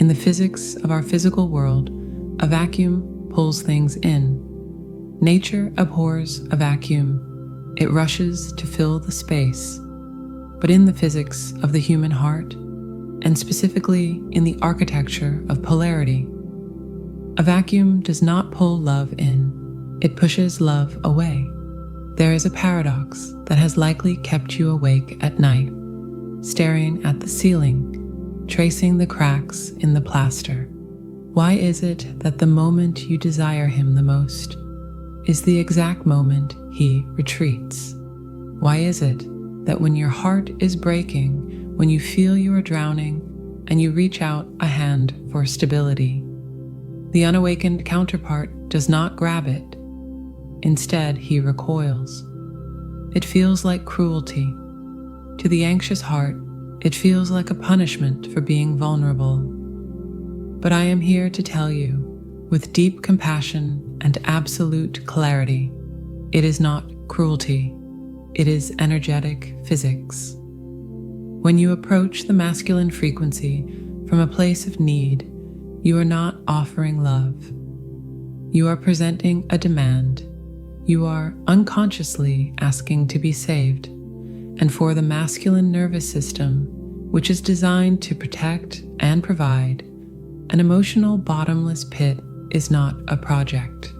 In the physics of our physical world, a vacuum pulls things in. Nature abhors a vacuum. It rushes to fill the space. But in the physics of the human heart, and specifically in the architecture of polarity, a vacuum does not pull love in, it pushes love away. There is a paradox that has likely kept you awake at night, staring at the ceiling, tracing the cracks in the plaster. Why is it that the moment you desire him the most is the exact moment he retreats? Why is it that when your heart is breaking, when you feel you are drowning, and you reach out a hand for stability, the unawakened counterpart does not grab it. Instead, he recoils. It feels like cruelty. To the anxious heart, it feels like a punishment for being vulnerable. But I am here to tell you, with deep compassion and absolute clarity, it is not cruelty. It is energetic physics. When you approach the masculine frequency from a place of need, you are not offering love. You are presenting a demand. You are unconsciously asking to be saved. And for the masculine nervous system, which is designed to protect and provide, an emotional bottomless pit is not a project.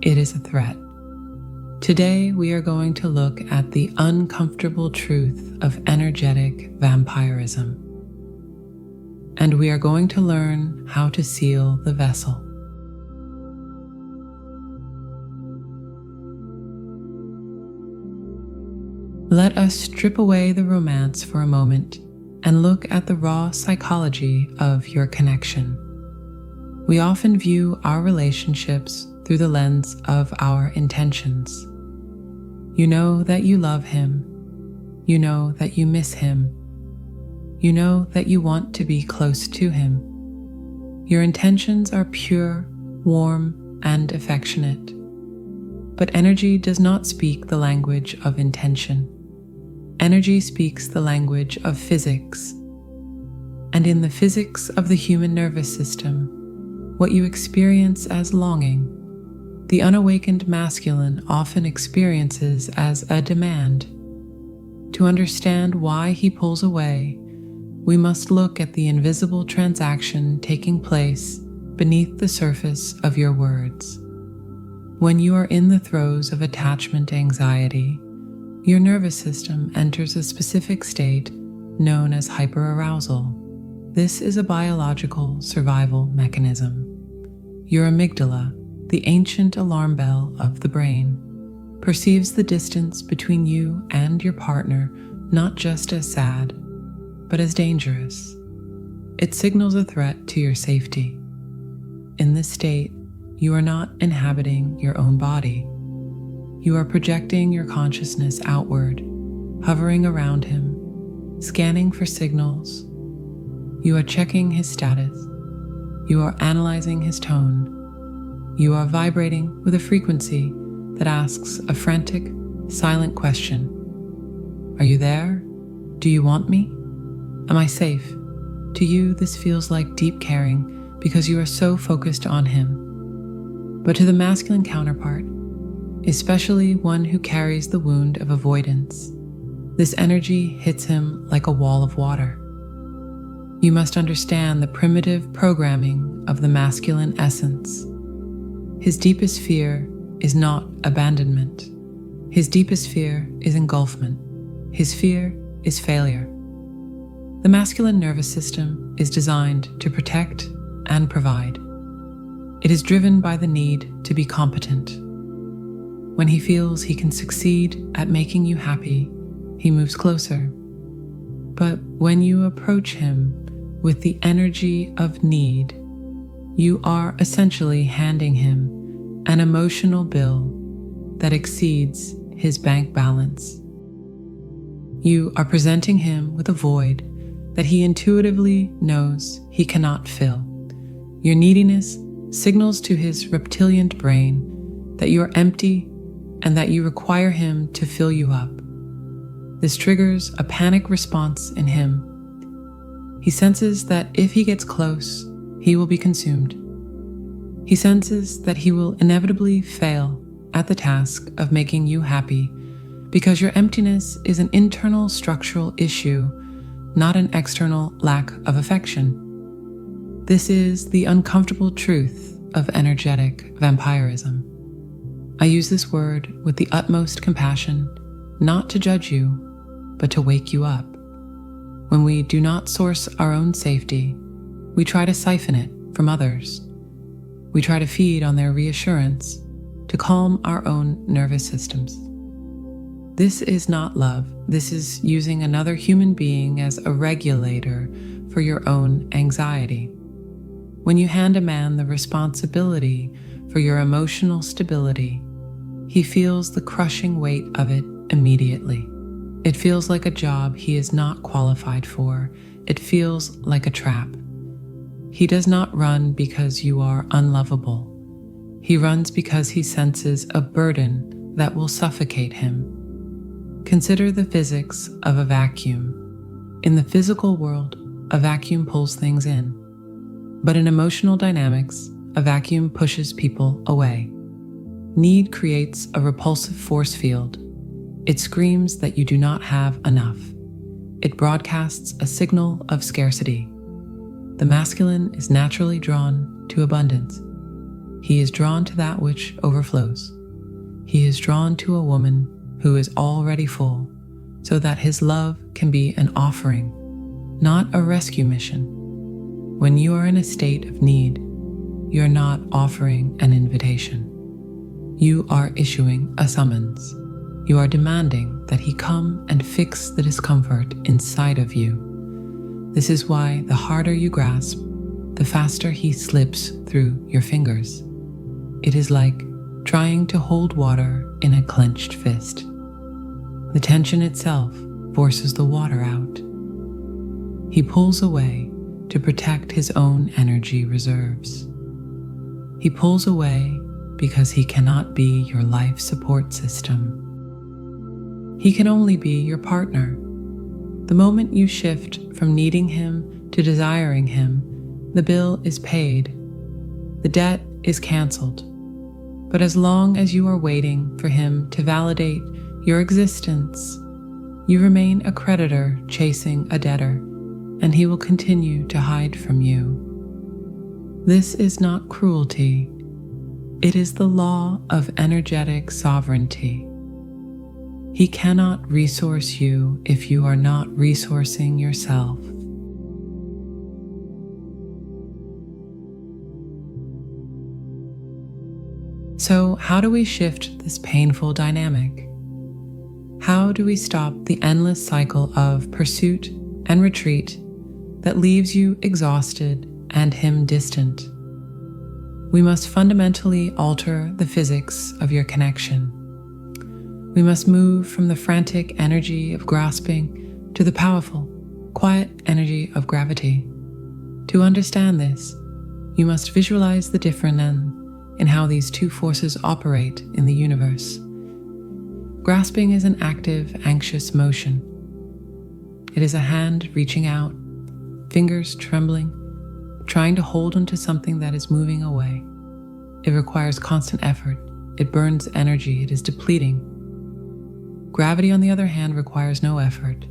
It is a threat. Today, we are going to look at the uncomfortable truth of energetic vampirism. And we are going to learn how to seal the vessel. Let us strip away the romance for a moment and look at the raw psychology of your connection. We often view our relationships through the lens of our intentions. You know that you love him. You know that you miss him. You know that you want to be close to him. Your intentions are pure, warm, and affectionate. But energy does not speak the language of intention. Energy speaks the language of physics. And in the physics of the human nervous system, what you experience as longing, the unawakened masculine often experiences as a demand. To understand why he pulls away, we must look at the invisible transaction taking place beneath the surface of your words. When you are in the throes of attachment anxiety, your nervous system enters a specific state known as hyperarousal. This is a biological survival mechanism. Your amygdala, the ancient alarm bell of the brain, perceives the distance between you and your partner not just as sad, but as dangerous. It signals a threat to your safety. In this state, you are not inhabiting your own body. You are projecting your consciousness outward, hovering around him, scanning for signals. You are checking his status. You are analyzing his tone. You are vibrating with a frequency that asks a frantic, silent question. Are you there? Do you want me? Am I safe? To you, this feels like deep caring because you are so focused on him. But to the masculine counterpart, especially one who carries the wound of avoidance, this energy hits him like a wall of water. You must understand the primitive programming of the masculine essence. His deepest fear is not abandonment. His deepest fear is engulfment. His fear is failure. The masculine nervous system is designed to protect and provide. It is driven by the need to be competent. When he feels he can succeed at making you happy, he moves closer. But when you approach him with the energy of need, you are essentially handing him an emotional bill that exceeds his bank balance. You are presenting him with a void that he intuitively knows he cannot fill. Your neediness signals to his reptilian brain that you are empty and that you require him to fill you up. This triggers a panic response in him. He senses that if he gets close, he will be consumed. He senses that he will inevitably fail at the task of making you happy because your emptiness is an internal structural issue, not an external lack of affection. This is the uncomfortable truth of energetic vampirism. I use this word with the utmost compassion, not to judge you, but to wake you up. When we do not source our own safety, we try to siphon it from others. We try to feed on their reassurance to calm our own nervous systems. This is not love. This is using another human being as a regulator for your own anxiety. When you hand a man the responsibility for your emotional stability, he feels the crushing weight of it immediately. It feels like a job he is not qualified for. It feels like a trap. He does not run because you are unlovable. He runs because he senses a burden that will suffocate him. Consider the physics of a vacuum. In the physical world, a vacuum pulls things in. But in emotional dynamics, a vacuum pushes people away. Need creates a repulsive force field. It screams that you do not have enough. It broadcasts a signal of scarcity. The masculine is naturally drawn to abundance. He is drawn to that which overflows. He is drawn to a woman who is already full, so that his love can be an offering, not a rescue mission. When you are in a state of need, you are not offering an invitation. You are issuing a summons. You are demanding that he come and fix the discomfort inside of you. This is why the harder you grasp, the faster he slips through your fingers. It is like trying to hold water in a clenched fist. The tension itself forces the water out. He pulls away to protect his own energy reserves. He pulls away because he cannot be your life support system. He can only be your partner. The moment you shift from needing him to desiring him, the bill is paid. The debt is canceled. But as long as you are waiting for him to validate your existence, you remain a creditor chasing a debtor, and he will continue to hide from you. This is not cruelty. It is the law of energetic sovereignty. He cannot resource you if you are not resourcing yourself. So, how do we shift this painful dynamic? How do we stop the endless cycle of pursuit and retreat that leaves you exhausted and him distant? We must fundamentally alter the physics of your connection. We must move from the frantic energy of grasping to the powerful, quiet energy of gravity. To understand this, you must visualize the difference in how these two forces operate in the universe. Grasping is an active, anxious motion. It is a hand reaching out, fingers trembling, trying to hold onto something that is moving away. It requires constant effort. It burns energy. It is depleting. Gravity, on the other hand, requires no effort.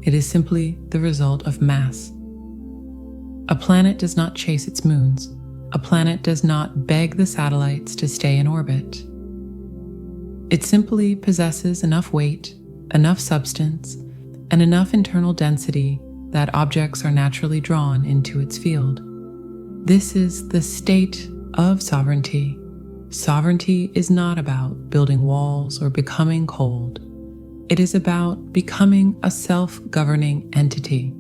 It is simply the result of mass. A planet does not chase its moons. A planet does not beg the satellites to stay in orbit. It simply possesses enough weight, enough substance, and enough internal density that objects are naturally drawn into its field. This is the state of sovereignty. Sovereignty is not about building walls or becoming cold. It is about becoming a self-governing entity.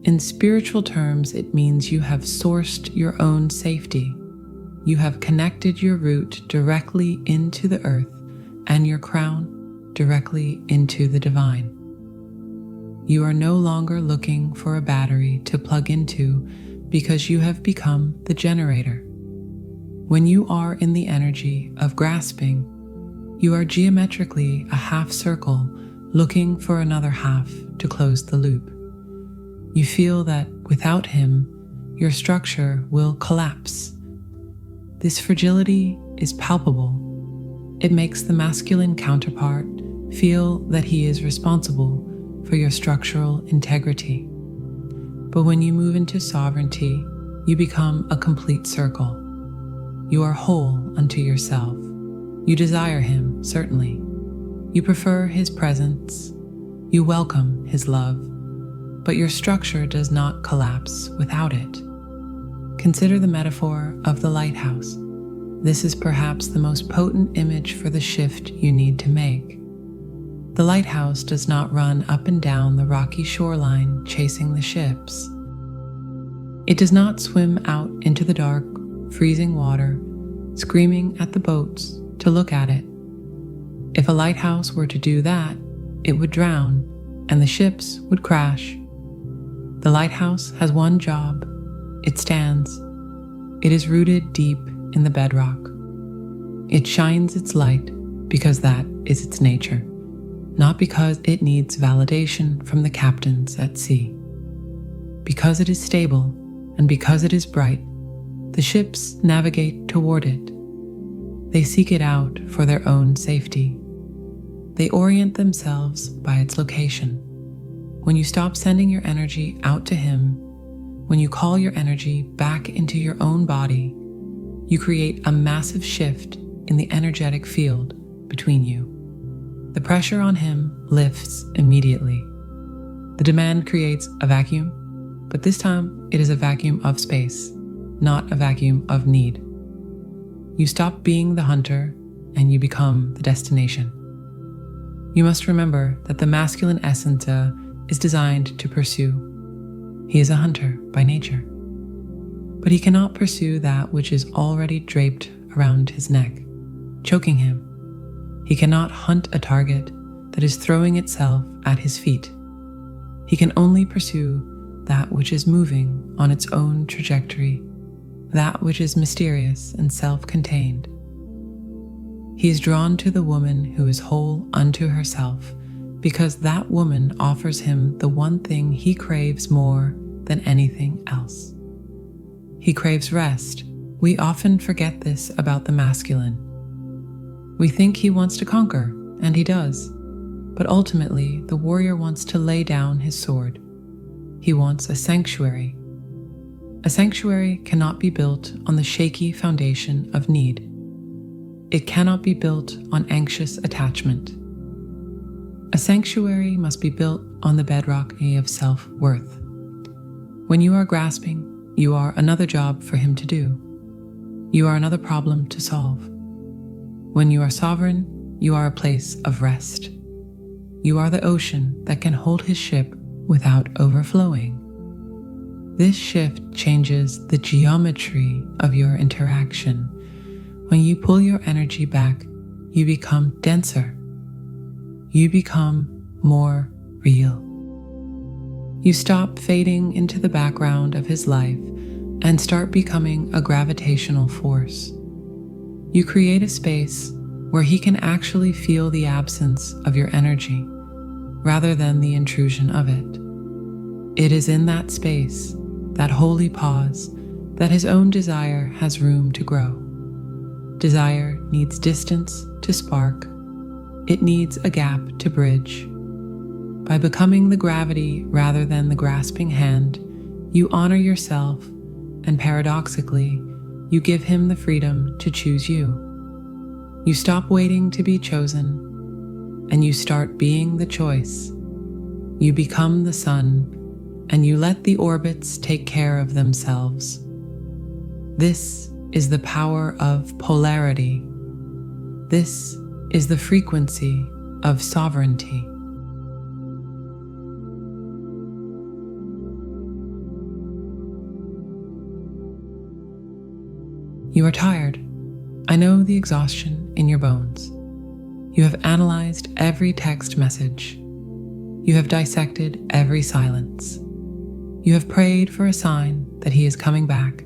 In spiritual terms, it means you have sourced your own safety. You have connected your root directly into the earth and your crown directly into the divine. You are no longer looking for a battery to plug into because you have become the generator. When you are in the energy of grasping, you are geometrically a half circle looking for another half to close the loop. You feel that without him, your structure will collapse. This fragility is palpable. It makes the masculine counterpart feel that he is responsible for your structural integrity. But when you move into sovereignty, you become a complete circle. You are whole unto yourself. You desire him, certainly. You prefer his presence. You welcome his love. But your structure does not collapse without it. Consider the metaphor of the lighthouse. This is perhaps the most potent image for the shift you need to make. The lighthouse does not run up and down the rocky shoreline chasing the ships. It does not swim out into the dark, freezing water, screaming at the boats to look at it. If a lighthouse were to do that, it would drown and the ships would crash. The lighthouse has one job. It stands. It is rooted deep in the bedrock. It shines its light because that is its nature, not because it needs validation from the captains at sea. Because it is stable and because it is bright, the ships navigate toward it. They seek it out for their own safety. They orient themselves by its location. When you stop sending your energy out to him, when you call your energy back into your own body, you create a massive shift in the energetic field between you. The pressure on him lifts immediately. The demand creates a vacuum, but this time it is a vacuum of space, not a vacuum of need. You stop being the hunter and you become the destination. You must remember that the masculine essence is designed to pursue. He is a hunter by nature. But he cannot pursue that which is already draped around his neck, choking him. He cannot hunt a target that is throwing itself at his feet. He can only pursue that which is moving on its own trajectory, that which is mysterious and self-contained. He is drawn to the woman who is whole unto herself, because that woman offers him the one thing he craves more than anything else. He craves rest. We often forget this about the masculine. We think he wants to conquer, and he does. But ultimately, the warrior wants to lay down his sword. He wants a sanctuary. A sanctuary cannot be built on the shaky foundation of need. It cannot be built on anxious attachment. A sanctuary must be built on the bedrock of self-worth. When you are grasping, you are another job for him to do. You are another problem to solve. When you are sovereign, you are a place of rest. You are the ocean that can hold his ship without overflowing. This shift changes the geometry of your interaction. When you pull your energy back, you become denser. You become more real. You stop fading into the background of his life and start becoming a gravitational force. You create a space where he can actually feel the absence of your energy rather than the intrusion of it. It is in that space, that holy pause, that his own desire has room to grow. Desire needs distance to spark. It needs a gap to bridge. By becoming the gravity rather than the grasping hand, you honor yourself, and paradoxically, you give him the freedom to choose you. You stop waiting to be chosen, and you start being the choice. You become the sun, and you let the orbits take care of themselves. This is the power of polarity. This is the frequency of sovereignty. You are tired. I know the exhaustion in your bones. You have analyzed every text message. You have dissected every silence. You have prayed for a sign that he is coming back.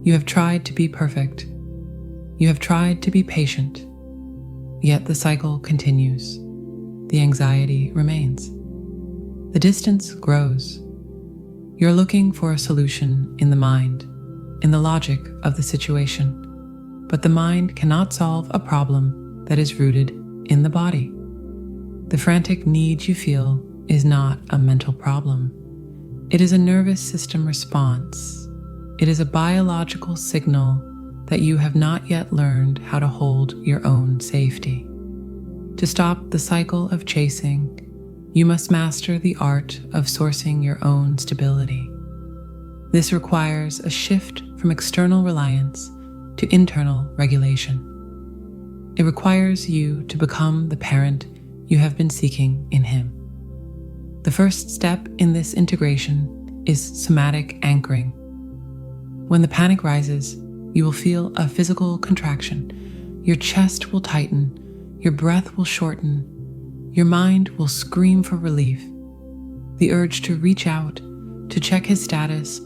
You have tried to be perfect. You have tried to be patient. Yet the cycle continues. The anxiety remains. The distance grows. You're looking for a solution in the mind, in the logic of the situation, but the mind cannot solve a problem that is rooted in the body. The frantic need you feel is not a mental problem. It is a nervous system response. It is a biological signal that you have not yet learned how to hold your own safety. To stop the cycle of chasing, you must master the art of sourcing your own stability. This requires a shift from external reliance to internal regulation. It requires you to become the parent you have been seeking in him. The first step in this integration is somatic anchoring. When the panic rises, you will feel a physical contraction. Your chest will tighten, your breath will shorten, your mind will scream for relief. The urge to reach out, to check his status,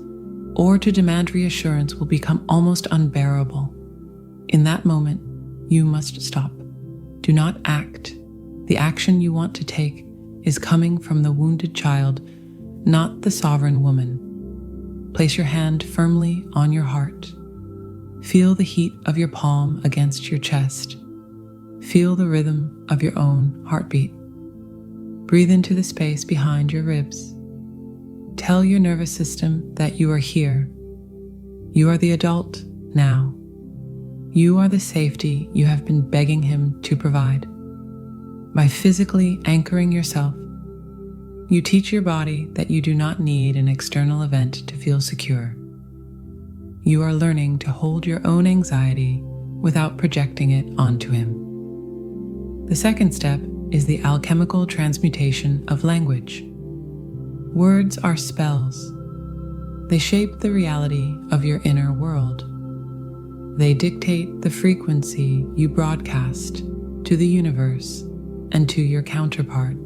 or to demand reassurance will become almost unbearable. In that moment, you must stop. Do not act. The action you want to take is coming from the wounded child, not the sovereign woman. Place your hand firmly on your heart. Feel the heat of your palm against your chest. Feel the rhythm of your own heartbeat. Breathe into the space behind your ribs. Tell your nervous system that you are here. You are the adult now. You are the safety you have been begging him to provide. By physically anchoring yourself, you teach your body that you do not need an external event to feel secure. You are learning to hold your own anxiety without projecting it onto him. The second step is the alchemical transmutation of language. Words are spells. They shape the reality of your inner world. They dictate the frequency you broadcast to the universe and to your counterpart.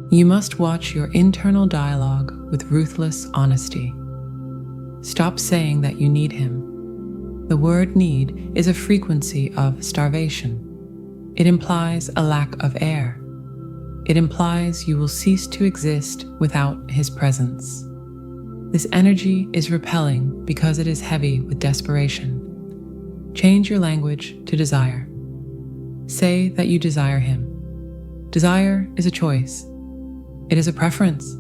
You must watch your internal dialogue with ruthless honesty. Stop saying that you need him. The word need is a frequency of starvation. It implies a lack of air. It implies you will cease to exist without his presence. This energy is repelling because it is heavy with desperation. Change your language to desire. Say that you desire him. Desire is a choice. It is a preference.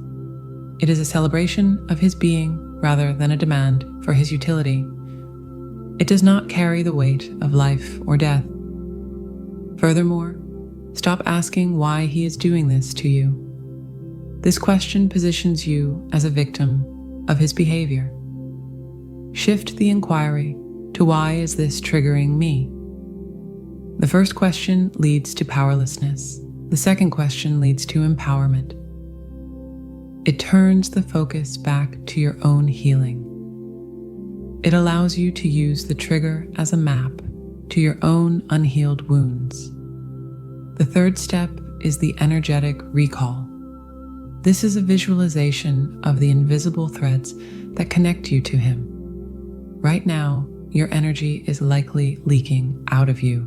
It is a celebration of his being rather than a demand for his utility. It does not carry the weight of life or death. Furthermore, stop asking why he is doing this to you. This question positions you as a victim of his behavior. Shift the inquiry to why is this triggering me? The first question leads to powerlessness. The second question leads to empowerment. It turns the focus back to your own healing. It allows you to use the trigger as a map to your own unhealed wounds. The third step is the energetic recall. This is a visualization of the invisible threads that connect you to him. Right now, your energy is likely leaking out of you.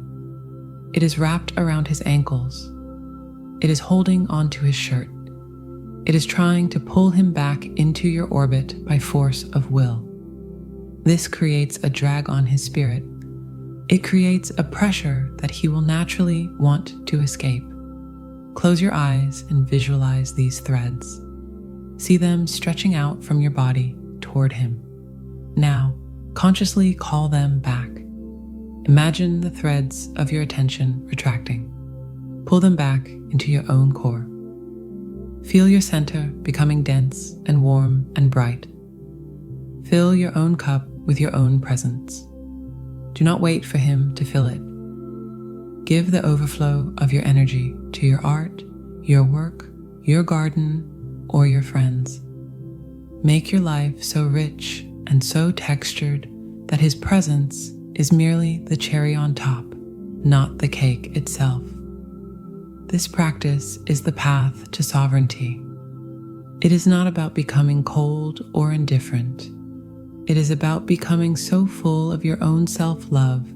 It is wrapped around his ankles. It is holding onto his shirt. It is trying to pull him back into your orbit by force of will. This creates a drag on his spirit. It creates a pressure that he will naturally want to escape. Close your eyes and visualize these threads. See them stretching out from your body toward him. Now, consciously call them back. Imagine the threads of your attention retracting. Pull them back into your own core. Feel your center becoming dense and warm and bright. Fill your own cup with your own presence. Do not wait for him to fill it. Give the overflow of your energy to your art, your work, your garden, or your friends. Make your life so rich and so textured that his presence is merely the cherry on top, not the cake itself. This practice is the path to sovereignty. It is not about becoming cold or indifferent. It is about becoming so full of your own self-love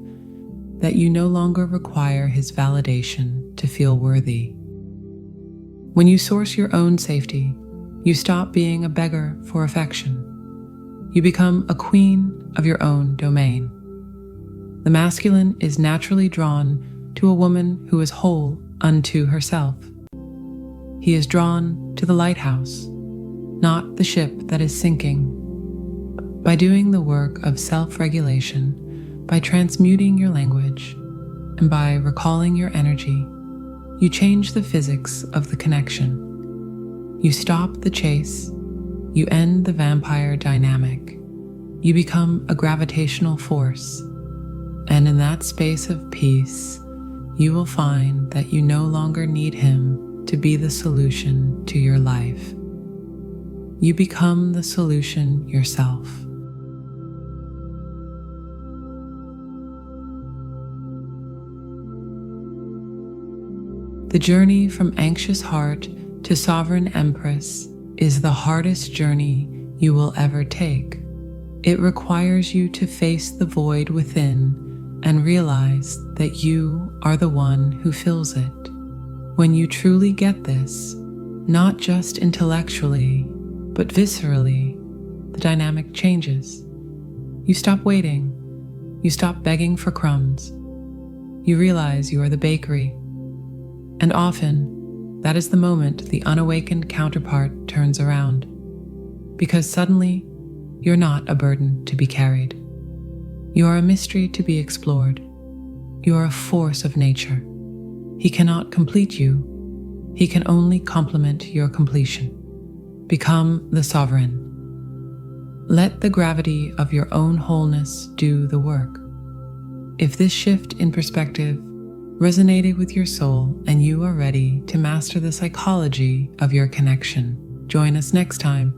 that you no longer require his validation to feel worthy. When you source your own safety, You stop being a beggar for affection. You become a queen of your own domain. The masculine is naturally drawn to a woman who is whole unto herself. He is drawn to the lighthouse, not the ship that is sinking. By doing the work of self-regulation, by transmuting your language, and by recalling your energy, you change the physics of the connection. You stop the chase. You end the vampire dynamic. You become a gravitational force. And in that space of peace, you will find that you no longer need him to be the solution to your life. You become the solution yourself. The journey from anxious heart to sovereign empress is the hardest journey you will ever take. It requires you to face the void within and realize that you are the one who fills it. When you truly get this, not just intellectually, but viscerally, the dynamic changes. You stop waiting. You stop begging for crumbs. You realize you are the bakery. And often, that is the moment the unawakened counterpart turns around, because suddenly, you're not a burden to be carried. You are a mystery to be explored. You are a force of nature. He cannot complete you. He can only complement your completion. Become the sovereign. Let the gravity of your own wholeness do the work. If this shift in perspective resonated with your soul and you are ready to master the psychology of your connection, join us next time